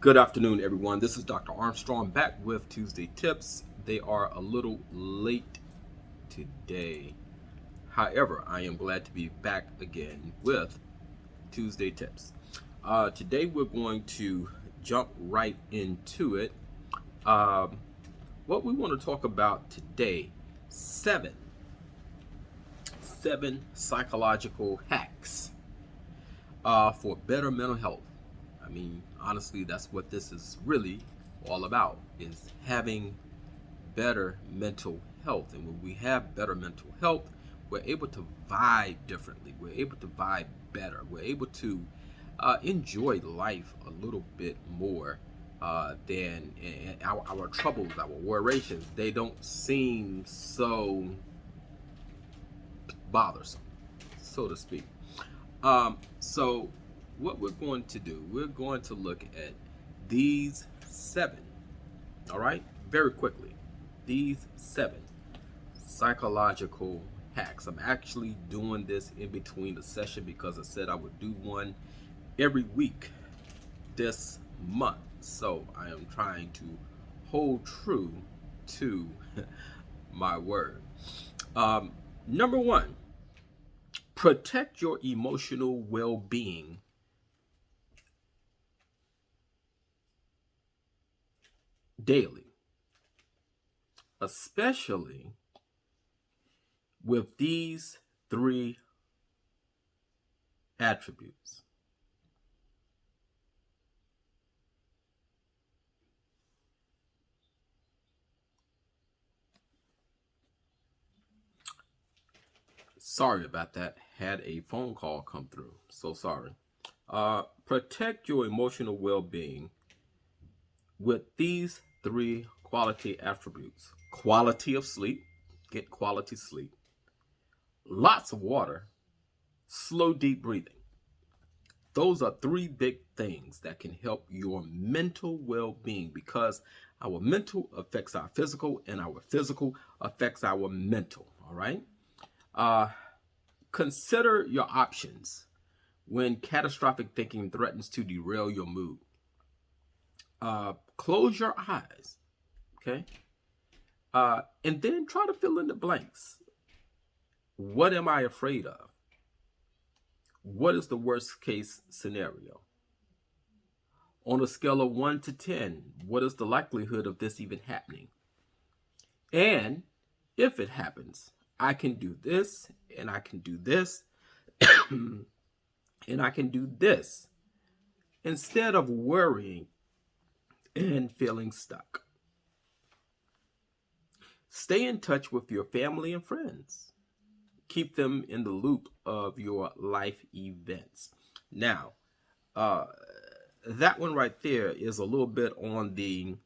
Good afternoon, everyone. This is Dr. Armstrong back with Tuesday Tips. They are a little late today. However, I am glad to be back again with Tuesday Tips. Today, we're going to jump right into it. What we want to talk about today, seven psychological hacks for better mental health. I mean, honestly, that's what this is really all about, is having better mental health. And when we have better mental health, we're able to vibe differently. We're able to vibe better. We're able to enjoy life a little bit more than our troubles, our worrations. They don't seem so bothersome, so to speak. So what we're going to do, we're going to look at these seven, all right, very quickly. These seven psychological hacks. I'm actually doing this in between the session because I said I would do one every week this month. So I am trying to hold true to my word. Number one, protect your emotional well-being daily, especially with these three attributes. Sorry about that. Had a phone call come through. So sorry. Protect your emotional well-being with these three quality attributes. Quality of sleep. Get quality sleep. Lots of water. Slow, deep breathing. Those are three big things that can help your mental well-being, because our mental affects our physical and our physical affects our mental. All right. Consider your options when catastrophic thinking threatens to derail your mood. Close your eyes, okay? And then try to fill in the blanks. What am I afraid of? What is the worst case scenario? On a scale of 1 to 10, what is the likelihood of this even happening? And if it happens, I can do this, and I can do this, and I can do this, instead of worrying and feeling stuck. Stay in touch with your family and friends. Keep them in the loop of your life events. Now, that one right there is a little bit on the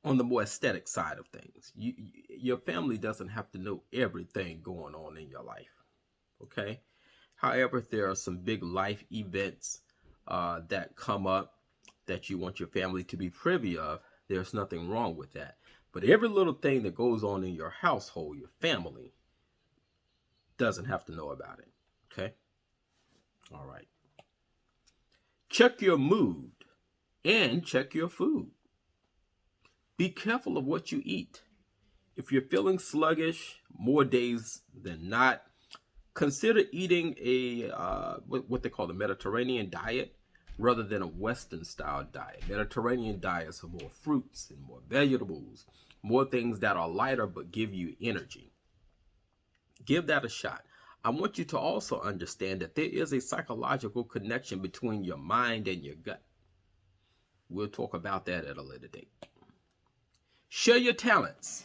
more aesthetic side of things. Your family doesn't have to know everything going on in your life, okay? However, there are some big life events that come up that you want your family to be privy of. There's nothing wrong with that. But every little thing that goes on in your household, your family, doesn't have to know about it, okay? All right. Check your mood and check your food. Be careful of what you eat. If you're feeling sluggish more days than not, consider eating a what they call the Mediterranean diet rather than a Western style diet. Mediterranean diets are more fruits and more vegetables, more things that are lighter but give you energy. Give that a shot. I want you to also understand that there is a psychological connection between your mind and your gut. We'll talk about that at a later date. Share your talents.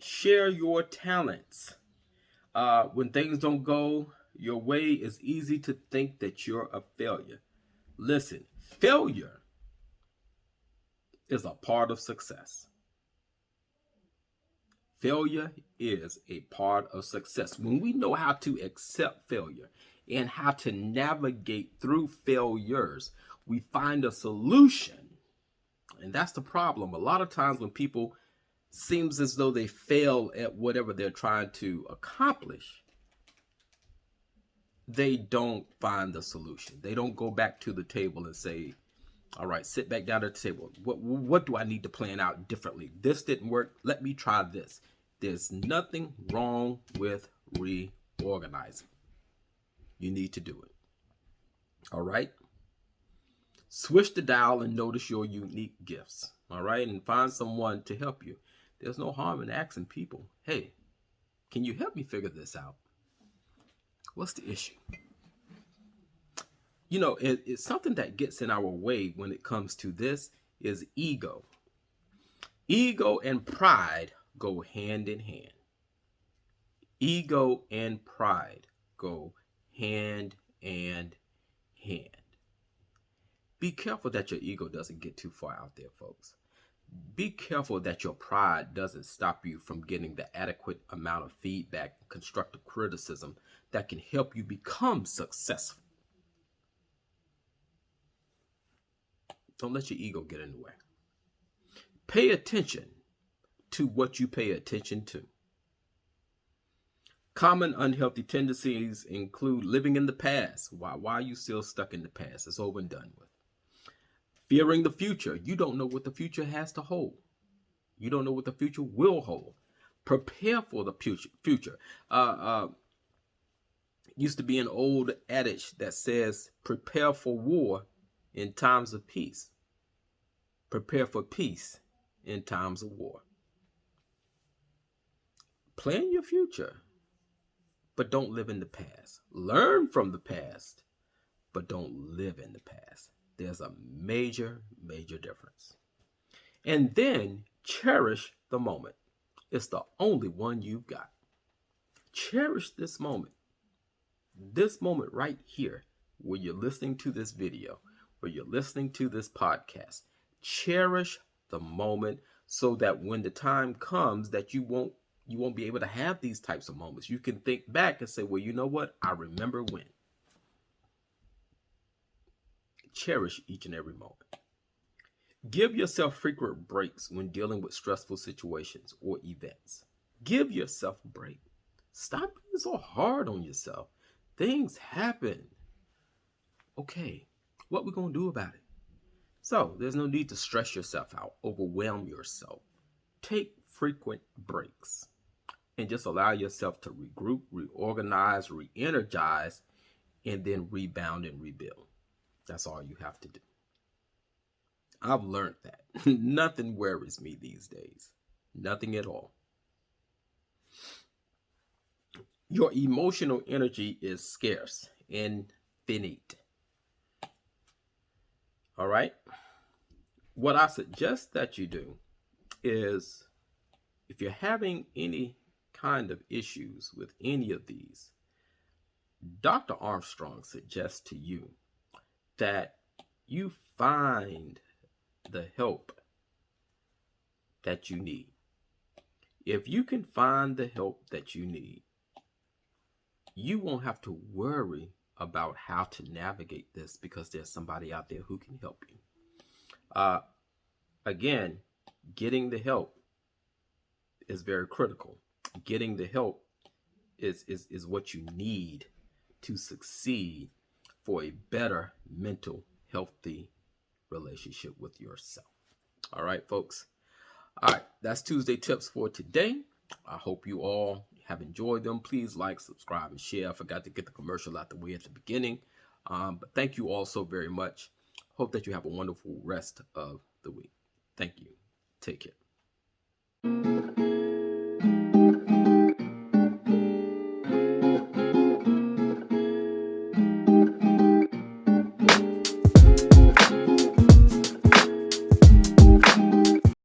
Share your talents. When things don't go your way, it's easy to think that you're a failure. Listen, failure is a part of success. Failure is a part of success. When we know how to accept failure and how to navigate through failures, we find a solution. And that's the problem. A lot of times when people seems as though they fail at whatever they're trying to accomplish, they don't find the solution. They don't go back to the table and say, all right, sit back down at the table. What do I need to plan out differently? This didn't work. Let me try this. There's nothing wrong with reorganizing. You need to do it. All right? Switch the dial and notice your unique gifts. All right? And find someone to help you. There's no harm in asking people, hey, can you help me figure this out? What's the issue? You know, it's something that gets in our way when it comes to this is ego. Ego and pride go hand in hand. Ego and pride go hand in hand. Be careful that your ego doesn't get too far out there, folks. Be careful that your pride doesn't stop you from getting the adequate amount of feedback and constructive criticism that can help you become successful. Don't let your ego get in the way. Pay attention to what you pay attention to. Common unhealthy tendencies include living in the past. Why are you still stuck in the past? It's over and done with. Fearing the future. You don't know what the future has to hold. You don't know what the future will hold. Prepare for the future. Used to be an old adage that says, prepare for war in times of peace. Prepare for peace in times of war. Plan your future, but don't live in the past. Learn from the past, but don't live in the past. There's a major, major difference. And then cherish the moment. It's the only one you've got. Cherish this moment. This moment right here, where you're listening to this video, where you're listening to this podcast. Cherish the moment so that when the time comes that you won't be able to have these types of moments. You can think back and say, well, you know what? I remember when. Cherish each and every moment. Give yourself frequent breaks when dealing with stressful situations or events. Give yourself a break. Stop being so hard on yourself. Things happen. Okay, what we gonna do about it? So there's no need to stress yourself out, overwhelm yourself. Take frequent breaks and just allow yourself to regroup, reorganize, re-energize, and then rebound and rebuild. That's all you have to do. I've learned that. Nothing worries me these days. Nothing at all. Your emotional energy is scarce and finite. All right? What I suggest that you do is, if you're having any kind of issues with any of these, Dr. Armstrong suggests to you that you find the help that you need. If you can find the help that you need, you won't have to worry about how to navigate this because there's somebody out there who can help you. Again, getting the help is very critical. Getting the help is what you need to succeed for a better mental, healthy relationship with yourself. All right, folks. All right, that's Tuesday Tips for today. I hope you all have enjoyed them. Please like, subscribe, and share. I forgot to get the commercial out the way at the beginning. But thank you all so very much. Hope that you have a wonderful rest of the week. Thank you. Take care.